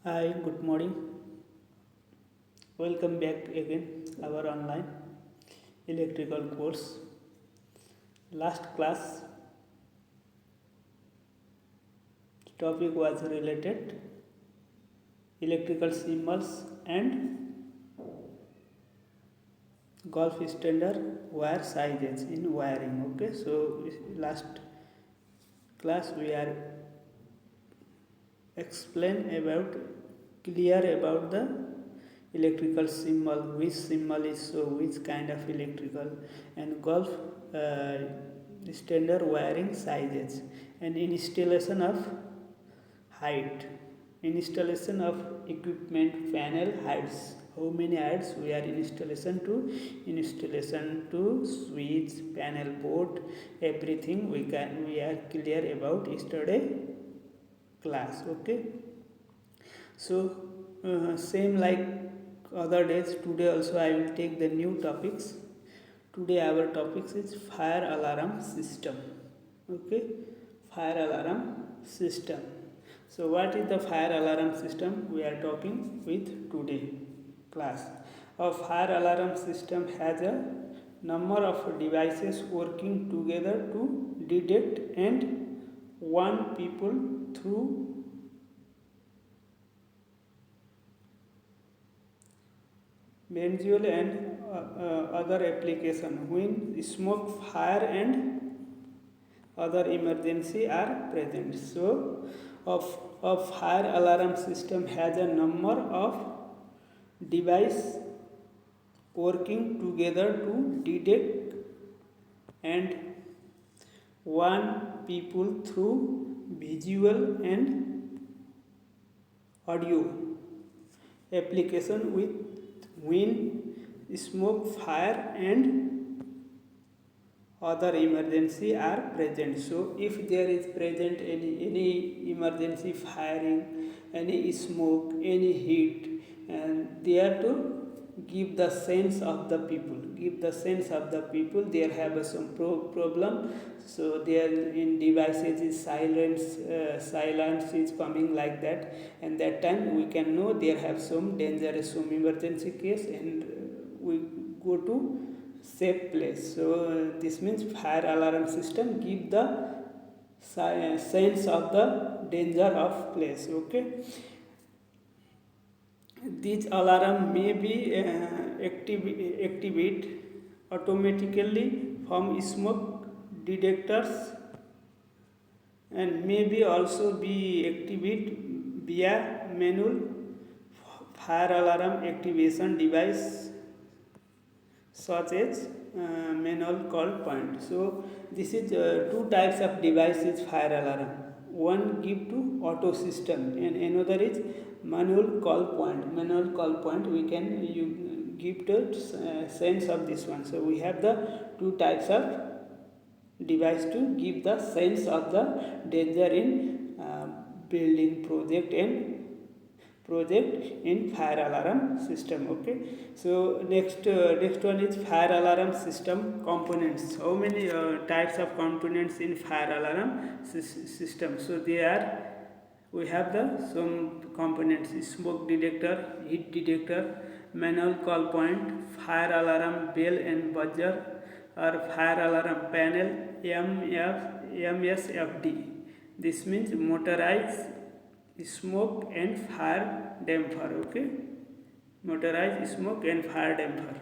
Hi, good morning. Welcome back again our online electrical course. Last class topic was related electrical symbols and golf standard wire sizes in wiring. Okay, so last class we are explain about clear about the electrical symbol, which symbol is so which kind of electrical, and golf uh, standard wiring sizes and installation of height, installation of equipment panel heights, how many heights we are installation to switch panel board, everything we are clear about yesterday class. Okay, so same like other days, today also I will take the new topics. Today our topics is fire alarm system. Okay, fire alarm system. So what is the fire alarm system we are talking with today class? A fire alarm system has a number of devices working together to detect and warn people through manual and other application when smoke, fire and other emergency are present. So a fire alarm system has a number of device working together to detect and warn people through visual and audio application with wind, smoke, fire and other emergency are present. So if there is present any emergency firing, any smoke, any heat, and they are to give the sense of the people, give the sense of the people there have some problem. So their in devices is silence is coming like that, and that time we can know there have some dangerous, some emergency case, and we go to safe place. So this means fire alarm system give the sense of the danger of place. Okay, these alarm may be activate automatically from smoke detectors and may be also be activate via manual fire alarm activation device such as manual call point. So this is two types of devices fire alarm. One give to auto system and another is manual call point. Manual call point we can you give the sense of this one. So we have the two types of device to give the sense of the danger in building project in fire alarm system. Okay, so next one is fire alarm system components. How many types of components in fire alarm system? So they are, we have the some components: smoke detector, heat detector, manual call point, fire alarm bell and buzzer, or fire alarm panel, MSFD. This means motorized smoke and fire damper. Okay, motorized smoke and fire damper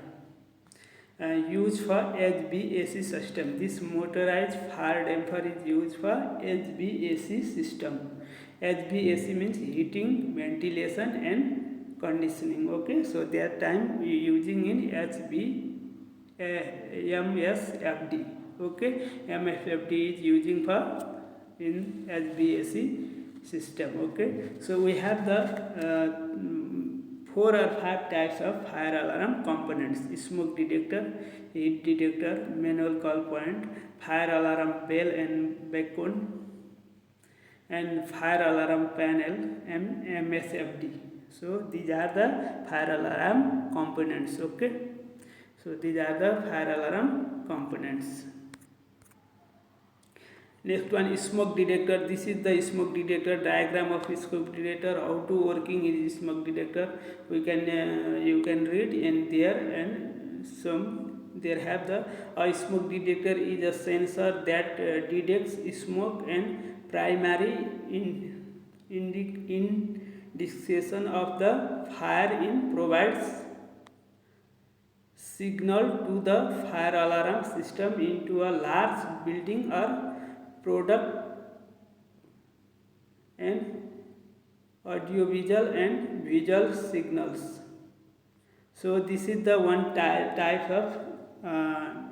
used for HVAC system. This motorized fire damper is used for HVAC system. HVAC means heating, ventilation and conditioning. Okay, so that time we using in MSFD. Okay, MSFD is using for in HVAC system. Okay, so we have the four or five types of fire alarm components: smoke detector, heat detector, manual call point, fire alarm bell and beacon, and fire alarm panel and MSFD. So these are the fire alarm components. Okay, so these are the fire alarm components. Next one is smoke detector. This is the smoke detector diagram of smoke detector. How to working is smoke detector. We can you can read in there, and some there have the smoke detector is a sensor that detects smoke and primary indication of the fire in provides signal to the fire alarm system into a large building or product and audiovisual and visual signals. So this is the one type of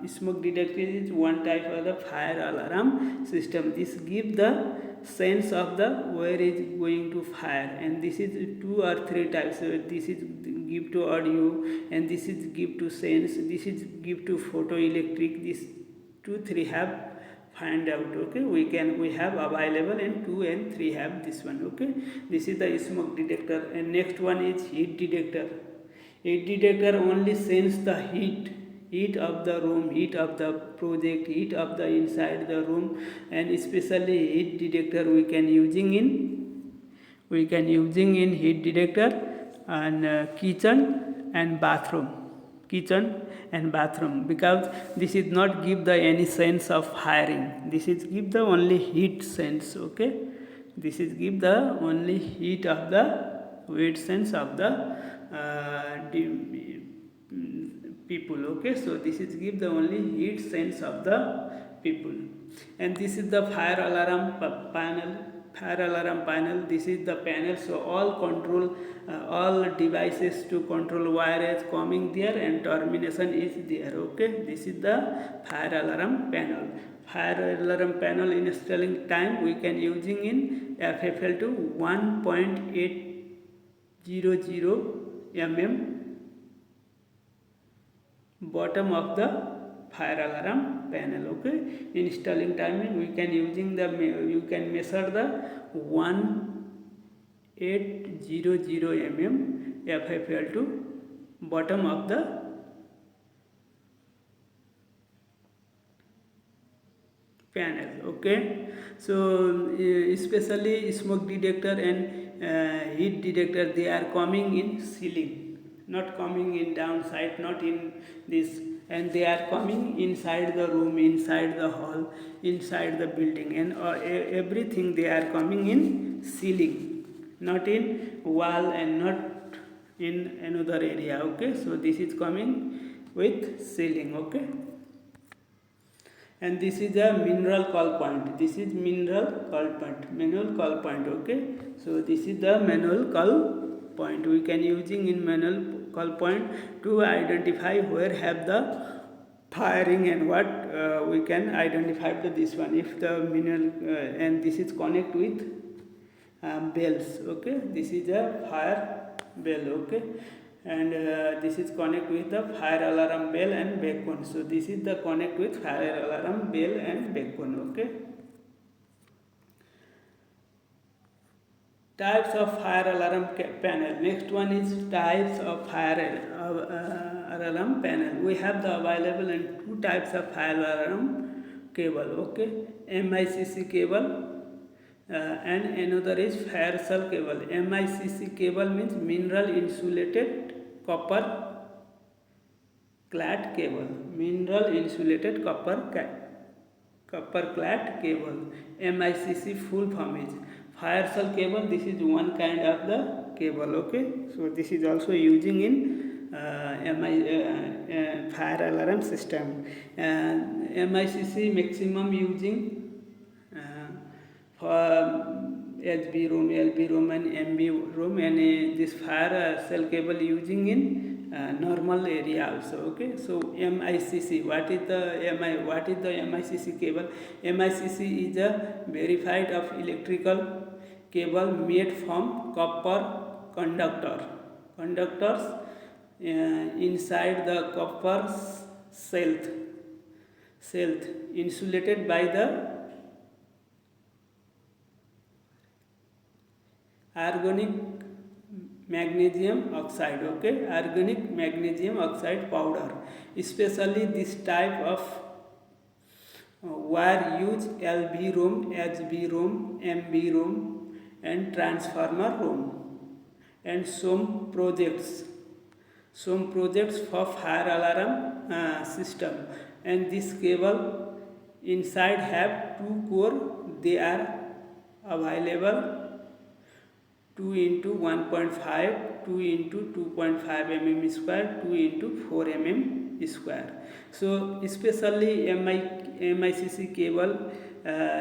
smoke detector is one type of the fire alarm system. This gives the sense of the where is going to fire, and this is two or three types. So this is give to audio, and this is give to sense. This is give to photoelectric. This 2 3 have find out. Okay, we have available, and 2 and 3 have this one. Okay, this is the smoke detector, and next one is heat detector. Heat detector only sense the heat of the room, heat of the project, heat of the inside the room, and especially heat detector we can using in heat detector and kitchen and bathroom, because this is not give the any sense of firing. This is give the only heat sense. Okay, this is give the only heat of the heat sense of the people. Okay, so this is give the only heat sense of the people, and this is the fire alarm panel. This is the panel, so all control all devices to control wire is coming there and termination is there. Okay, this is the fire alarm panel. Fire alarm panel installing time we can using in FFL to 1.800 mm bottom of the fire alarm panel. Okay, installing timing we can using the you can measure the 1800 mm FFL to bottom of the panel. Okay, so especially smoke detector and heat detector, they are coming in ceiling, not coming in downside, not in this, and they are coming inside the room, inside the hall, inside the building, and everything they are coming in ceiling, not in wall and not in another area. Okay, so this is coming with ceiling. Okay, and this is a mineral call point. This is manual call point. Okay, so this is the manual call point. We can using in manual call point to identify where have the firing, and what we can identify to this one if the mineral and this is connect with bells. Okay, this is a fire bell. Okay, and this is connect with the fire alarm bell and beacon. So this is the connect with fire alarm bell and beacon. Okay, types of fire alarm panel. Next one is types of fire alarm panel. We have the available and two types of fire alarm cable. Okay, MICC cable and another is fire cell cable. MICC cable means mineral insulated copper clad cable. Mineral insulated copper clad cable. MICC full form is fire cell cable. This is one kind of the cable. Okay, so this is also using in fire alarm system. MICC maximum using for HB room, LB room, and MB room, and this fire cell cable using in normal area also. Okay, so MICC, what is the MICC cable? MICC is a verified of electrical cable made from copper conductors inside the copper sheath insulated by the organic magnesium oxide. Okay, organic magnesium oxide powder. Especially this type of wire use LV room, HV room, MV room and transformer room. And some projects for fire alarm system, and this cable inside have two core. They are available 2 into 1.5, 2 into 2.5 mm square, 2 into 4 mm square. So especially MICC cable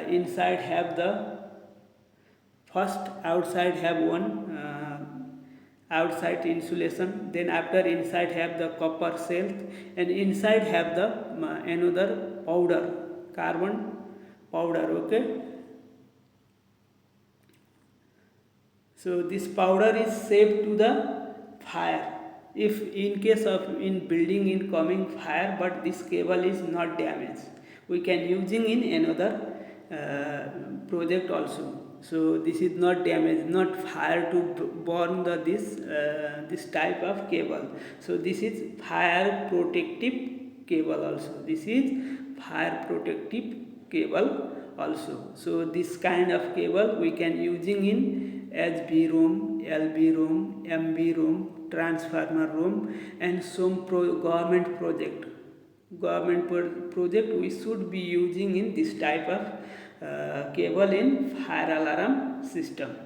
inside have the first outside have one outside insulation, then after inside have the copper shell, and inside have the another powder, carbon powder. Okay, so this powder is safe to the fire if in case of in building in coming fire, but this cable is not damaged, we can using in another project also. So this is not damaged, not fire to burn the this type of cable. So this is fire protective cable also, this is fire protective cable also. So this kind of cable we can using in HV room, LV room, MV room, transformer room, and some government project we should be using in this type of cable in fire alarm system.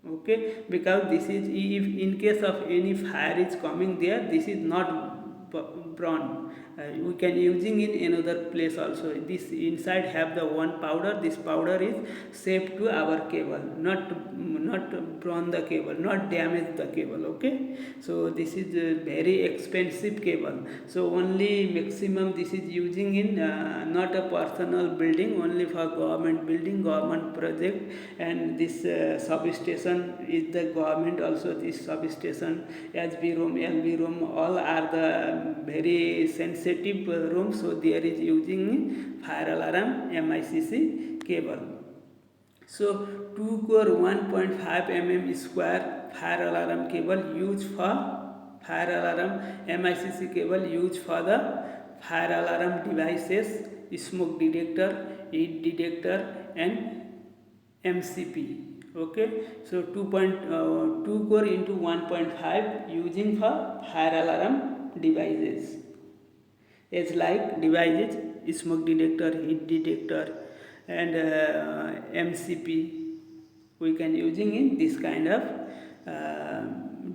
Okay, because this is if in case of any fire is coming there, this is not burn. We can using in another place also. This inside have the one powder, this powder is safe to our cable, not burn the cable, not damage the cable. Okay, so this is a very expensive cable, so only maximum this is using in not a personal building, only for government building, government project. And this substation is the government also, this substation, HV room, LV room, all are the very sensitive rooms, so there is using fire alarm MICC cable. So 2 core 1.5 mm square fire alarm cable used for fire alarm MICC cable used for the fire alarm devices, smoke detector, heat detector and MCP. Okay, so 2 core into 1.5 using for fire alarm devices. It's like devices, smoke detector, heat detector and MCP we can using in this kind of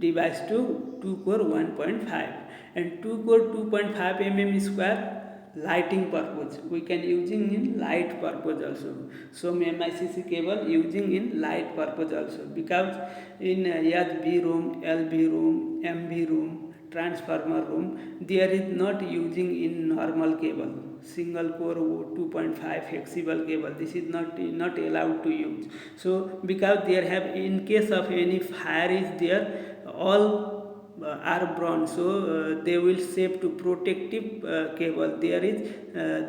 device to 2 core 1.5 and 2 core 2.5 mm square lighting purpose we can using in light purpose also. So MICC cable using in light purpose also, because in HV room, LV room, MV room, transformer room there is not using in normal cable, single core 2.5 flexible cable, this is not allowed to use. So because there have in case of any fire is there, all are bronze, so they will save to protective cable. There is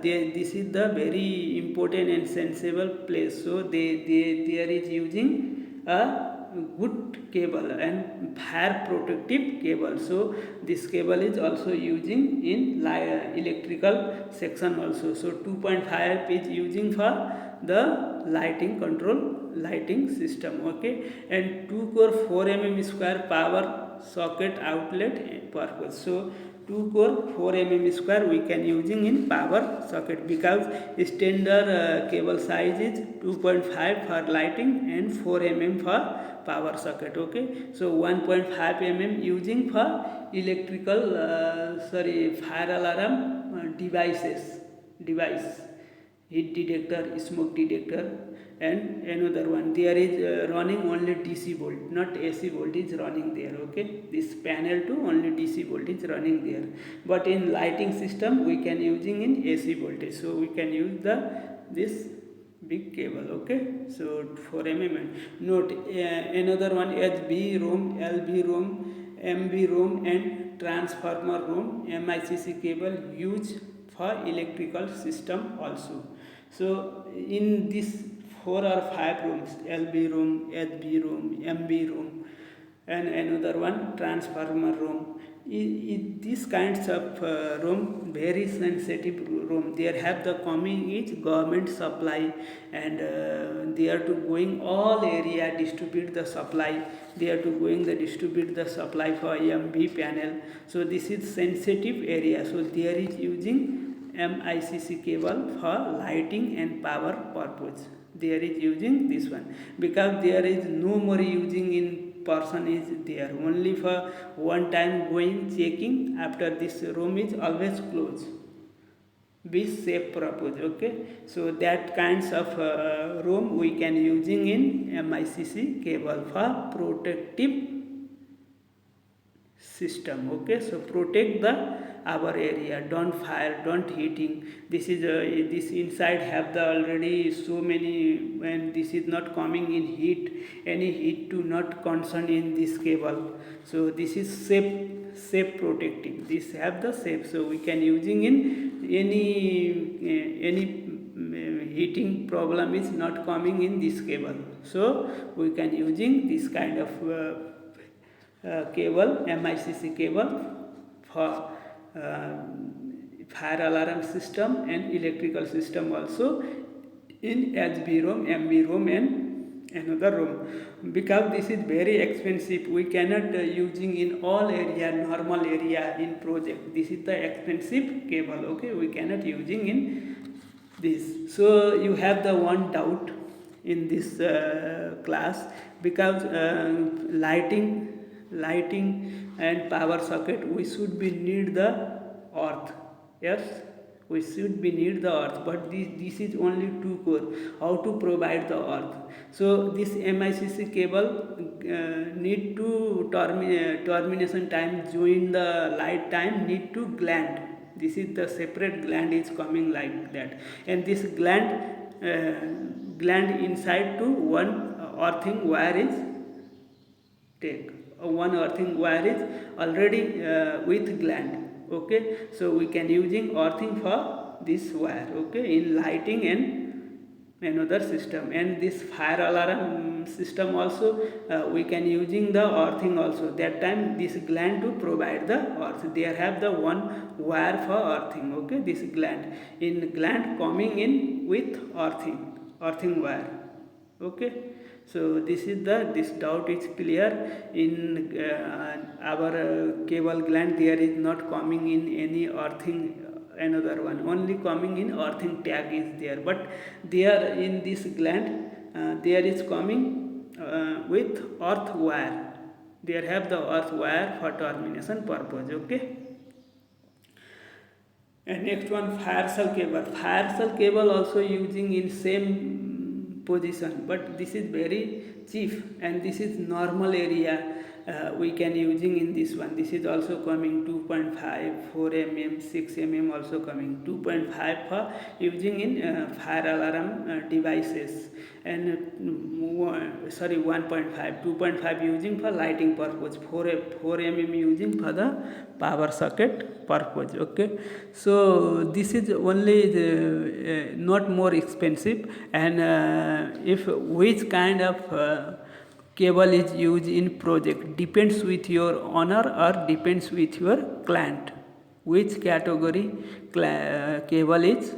this is the very important and sensible place, so there is using a good cable and fire protective cable. So this cable is also using in electrical section also. So 2.5 is using for the lighting control lighting system. Okay, and 2 core 4 mm square power socket outlet purpose. So 2 core 4 mm square we can using in power socket, because standard cable size is 2.5 for lighting and 4 mm for power socket. Okay, so 1.5 mm using for electrical fire alarm device, heat detector, smoke detector and another one there is running only DC volt, not AC voltage running there. Okay, this panel to only DC voltage running there, but in lighting system we can using in AC voltage, so we can use this big cable. Okay, so 4 mm. Note another one, HV room, LV room, MV room and transformer room MICC cable used for electrical system also. So in this 4 or 5 rooms, LB room, HB room, MB room and another one transformer room. These kinds of room very sensitive room. There have the coming is government supply, and they are to going all area distribute the supply. They are to going the distribute the supply for MV panel. So this is sensitive area, so there is using MICC cable for lighting and power purpose. There is using this one because there is no more using in person is there, only for one time going checking. After this room is always closed, be safe purpose. Okay, so that kinds of room we can using in MICC cable for protective system. Okay, so protect the our area, don't fire, don't heating. This is this inside have the already so many, and this is not coming in heat, any heat to not concern in this cable. So this is safe protective, this have the safe, so we can using in any heating problem is not coming in this cable. So we can using this kind of cable, MICC cable, for fire alarm system and electrical system also in HB room, MB room and another room. Because this is very expensive, we cannot using in all area, normal area in project. This is the expensive cable. Okay, we cannot using in this. So you have the one doubt in this class, because lighting and power socket, we should be need the earth. Yes, we should be need the earth, but this is only 2 core. How to provide the earth? So this MICC cable need to termination time join the light time need to gland. This is the separate gland is coming like that, and this gland inside to one earthing wire is take. One earthing wire is already with gland. Okay, so we can using earthing for this wire. Okay, in lighting and another system, and this fire alarm system also we can using the earthing also. That time this gland to provide the earth, they have the one wire for earthing. Okay, this gland coming in with earthing wire. Okay, so this doubt is clear. In our cable gland, there is not coming in any earthing, another one, only coming in earthing tag is there, but there in this gland there is coming with earth wire. There have the earth wire for termination purpose. Okay, and next one, fire cell cable. Fire cell cable also using in same position, but this is very cheap, and this is normal area we can using in this one. This is also coming 2.5, 4 mm, 6 mm also coming. 2.5 for using in fire alarm devices, and 1.5, 2.5 using for lighting purpose, 4 mm using for the power socket purpose. Okay, so this is only not more expensive, and if which kind of cable is used in project depends with your owner or depends with your client. Which category cable is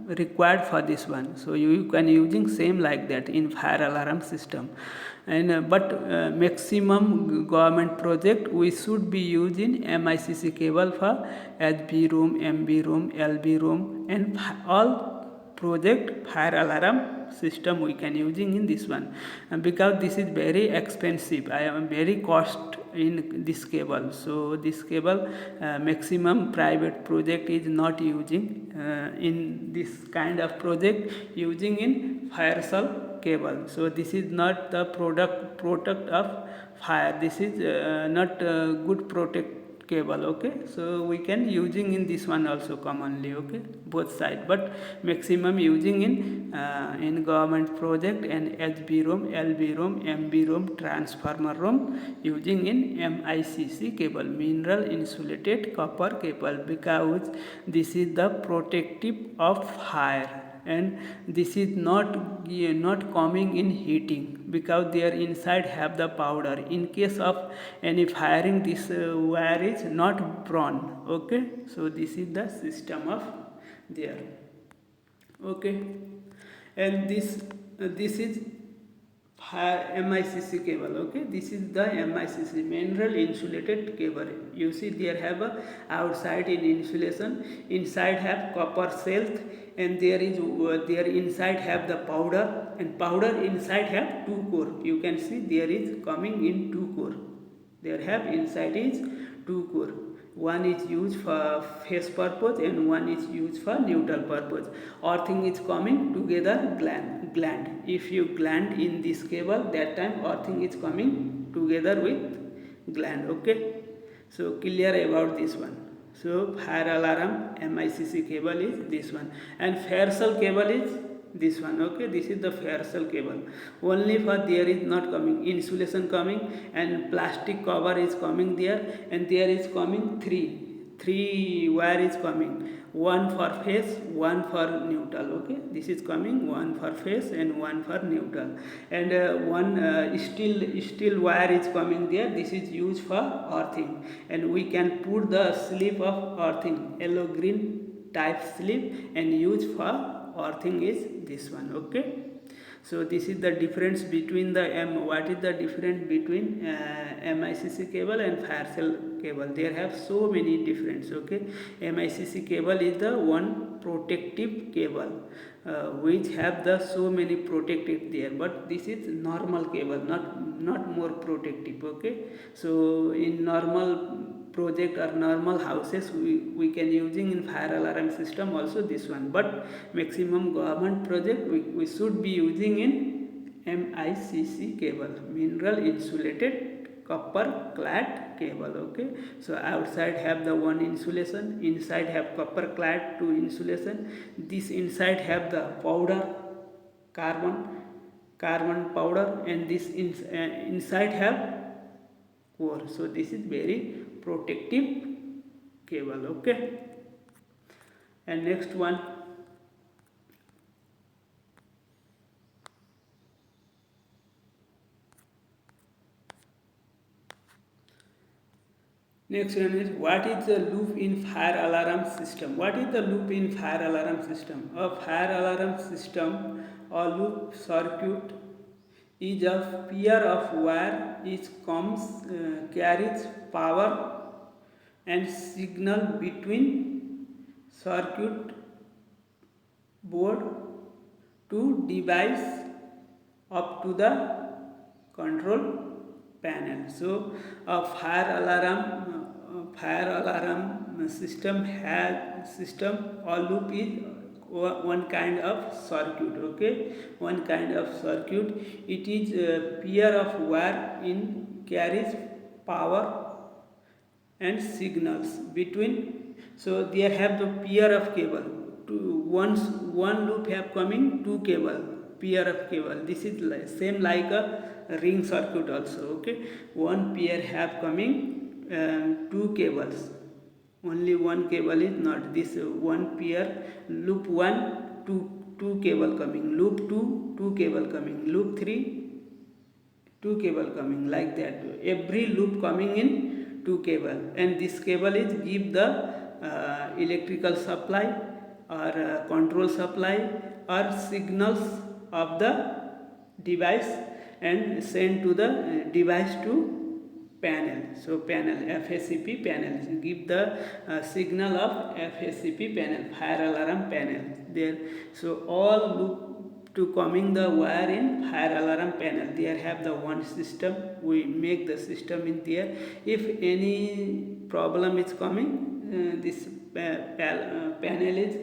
required for this one. So you can using same like that in fire alarm system, and but maximum government project we should be using MICC cable for HB room, MB room, LB room, and all project fire alarm system we can using in this one, because this is very expensive. I am very cost in this cable. So this cable maximum private project is not using in this kind of project, using in fire cell cable. So this is not the product of fire. This is not good protect cable. Okay, so we can using in this one also commonly. Okay, both side, but maximum using in government project and HB room, LB room, MB room, transformer room, using in MICC cable, mineral insulated copper cable, because this is the protective of fire, and this is not coming in heating, because their inside have the powder. In case of any firing, this wire is not burn. Okay, so this is the system of there. Okay, and this is MICC cable. Okay, this is the MICC, mineral insulated cable. You see there have a outside in insulation, inside have copper sheath, and there is there inside have the powder, and powder inside have two core. You can see there is coming in two core. There have inside is two core. One is used for phase purpose and one is used for neutral purpose. Earthing is coming together gland. If you gland in this cable, that time earthing is coming together with gland. Okay, so clear about this one. So fire alarm MICC cable is this one, and fire cell cable is this one. Okay, this is the fire cell cable. Only for there is not coming insulation coming, and plastic cover is coming there, and there is coming three wire is coming, one for phase, one for neutral. Okay, this is coming one for phase and one for neutral, and one steel wire is coming there. This is used for earthing, and we can put the slip of earthing, yellow green type slip, and use for earthing is this one. Okay, so this is the difference between the what is the difference between MICC cable and fire cell cable. There have so many difference. Okay, MICC cable is the one protective cable which have the so many protective there, but this is normal cable, not more protective. Okay, so in normal project or normal houses we can using in fire alarm system also this one, but maximum government project we should be using in MICC cable, mineral insulated copper clad cable. Okay, so outside have the one insulation, inside have copper clad two insulation, this inside have the powder carbon powder, and this inside have core. So this is very protective cable. Okay, and next one, next one is what is the loop in fire alarm system. What is the loop in fire alarm system? A fire alarm system or loop circuit is a pair of wire which carries power and signal between circuit board to device up to the control panel. So a fire alarm system or loop is one kind of circuit. Okay, one kind of circuit. It is a pair of wire in carries power and signals between. So there have the pair of cable. One loop have coming two cable, pair of cable. This is same like a ring circuit also. Okay, one pair have coming two cables. Only one cable is not this one pair. Loop 1 two cable coming, loop 2 cable coming, loop 3 two cable coming, like that. Every loop coming in two cable, and this cable is give the electrical supply or control supply or signals of the device and send to the device to panel. So panel, FACP panel, give the signal of FACP panel, fire alarm panel there. So all loop to coming the wire in fire alarm panel, there have the one system. We make the system in there. If any problem is coming, this panel is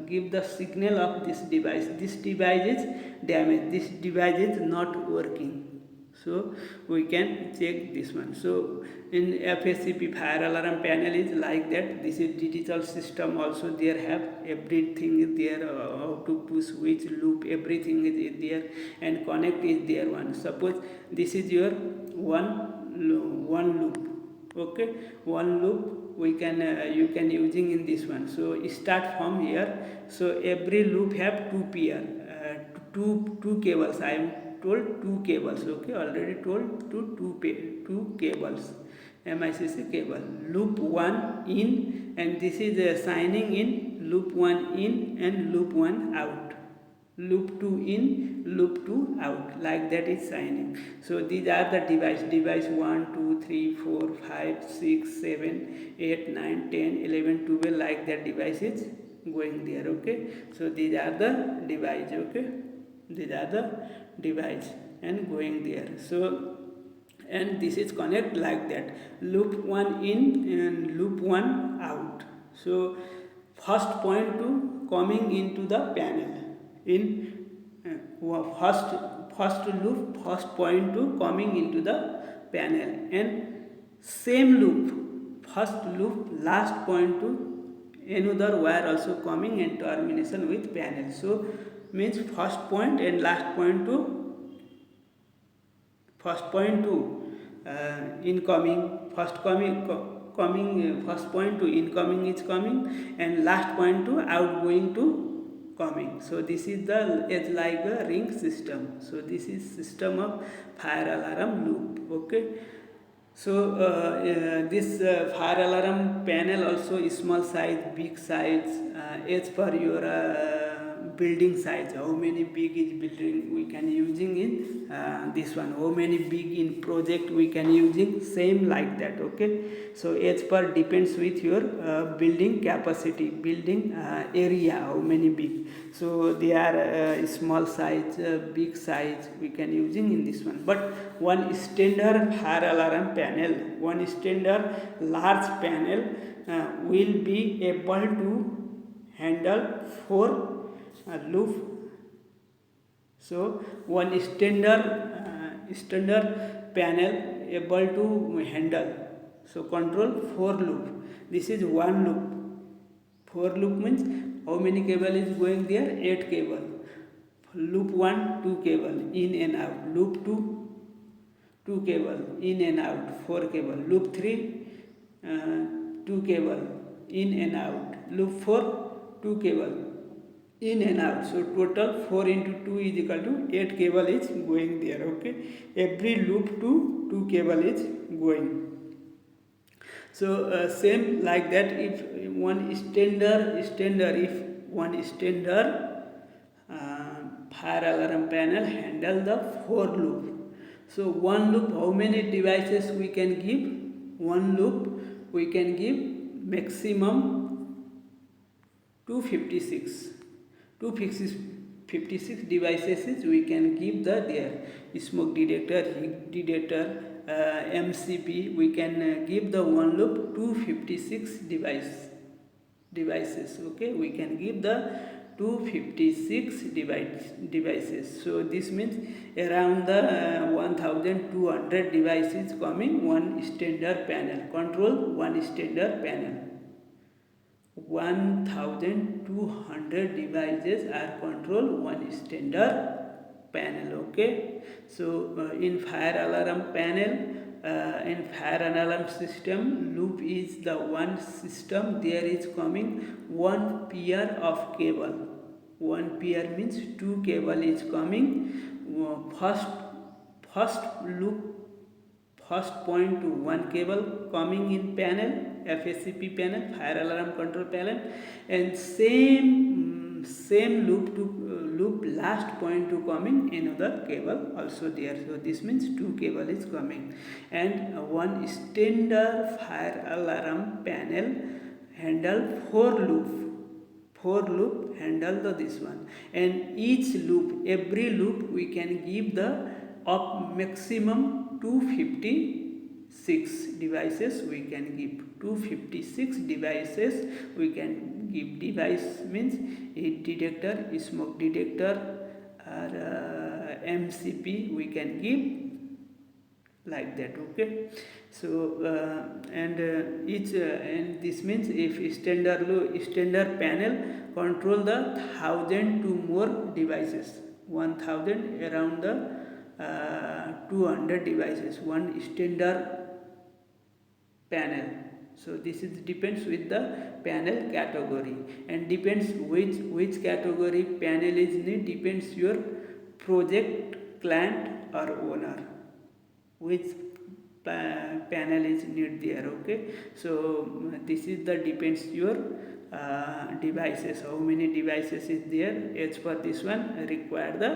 give the signal of this device. This device is damaged, this device is not working. So we can check this one. So in FACP fire alarm panel is like that. This is digital system also. There have everything is there. How to push which loop, everything is there, and connect is there one. Suppose this is your one loop. Okay, one loop we can you can using in this one. So start from here. So every loop have two pair, two cables. I am told two cables. Okay, already told to two cables, MICC cable. Loop 1 in, and this is signing in, loop 1 in and loop 1 out. Loop 2 in, loop 2 out, like that is signing. So these are the device 1 2 3 4 5 6 7 8 9 10 11 12, like that device is going there. Okay, so these are the device. Okay, these are the device and going there. So, and this is connect like that, loop 1 in and loop 1 out. So first point to coming into the panel in first loop, first point to coming into the panel, and same loop, first loop last point to another wire also coming and termination with panel. So means first point and last point to incoming, first first point to incoming is coming, and last point to outgoing to coming. So this is the, it's like a ring system. So this is system of fire alarm loop. Okay, so this fire alarm panel also is small size, big size, as per your building size. How many big is building we can using in this one, how many big in project we can using, same like that. Okay, so as per depends with your building capacity, building area, how many big. So they are small size, big size we can using in this one. But one standard fire alarm panel, one standard large panel will be able to handle 4 loop. So one standard panel able to handle, so control 4 loop. This is one loop. 4 loop means how many cable is going there? 8 cable. Loop 1 2 cable in and out. Loop 2 2 cable in and out, 4 cable. Loop 3 2 cable in and out. Loop 4 2 cable in and out. So total 4 into 2 is equal to 8 cable is going there. Okay, every loop to 2 cable is going. So same like that, if one standard fire alarm panel handle the 4 loop. So one loop, how many devices we can give? One loop we can give maximum 256 devices we can give the there. Smoke detector, heat detector, MCB, we can give the one loop 256 devices. Okay, we can give the 256 devices. So this means around the 1200 devices coming one standard panel, control one standard panel. 1200 devices are controlled one standard panel. Okay, so in fire alarm panel, in fire alarm system, loop is the one system, there is coming one pair of cable. One pair means 2 cable is coming. First loop, first point to one cable coming in panel, FACP panel, fire alarm control panel, and same loop to loop last point to coming another cable also there. So this means 2 cable is coming, and one standard fire alarm panel handle 4 loop handle the this one, and each loop, every loop we can give the up maximum 256 devices we can give. 256 devices we can give. Device means heat detector, smoke detector, or MCP we can give, like that. Okay, so and this means if standard panel control the 1000 to more devices, 1000 around the 200 devices, one standard panel. So this is depends with the panel category, and depends which category panel is need, depends your project client or owner, which panel is need there. Okay, so this is the depends your devices, how many devices is there. As per this one require the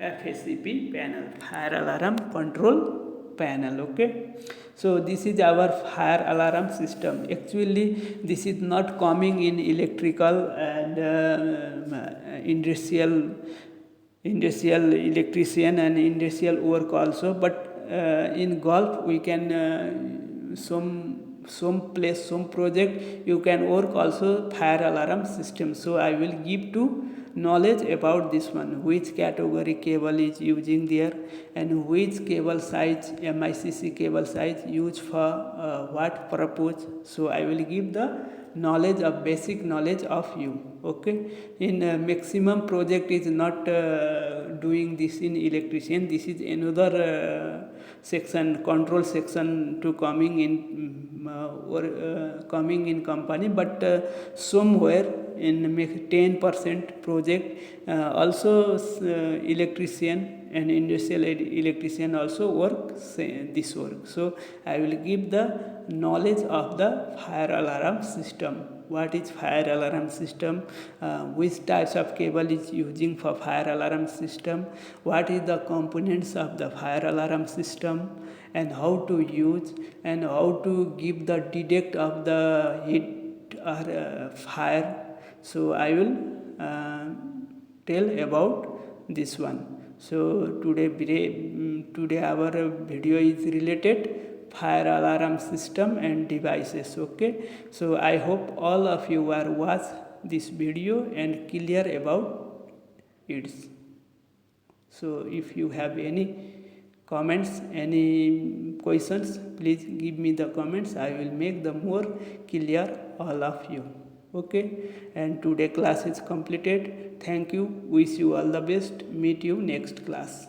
FACP panel, fire alarm control panel. Okay, so this is our fire alarm system. Actually this is not coming in electrical and industrial electrician and industrial work also, but in golf we can some place, some project you can work also fire alarm system. So I will give to knowledge about this one, which category cable is using there and which cable size, MICC cable size used for what purpose. So I will give the knowledge of basic knowledge of you. Okay, in maximum project is not doing this in electrician. This is another section, control section to coming in coming in company, but somewhere in 10% project also electrician and industrial electrician also work this work. So I will give the knowledge of the fire alarm system. What is fire alarm system, which types of cable is using for fire alarm system, what is the components of the fire alarm system, and how to use and how to give the detect of the heat or fire. So I will tell about this one. So today our video is related fire alarm system and devices. Okay, so I hope all of you are watch this video and clear about it. So if you have any comments, any questions, please give me the comments. I will make the more clear all of you. Okay, and today class is completed. Thank you, wish you all the best. Meet you next class.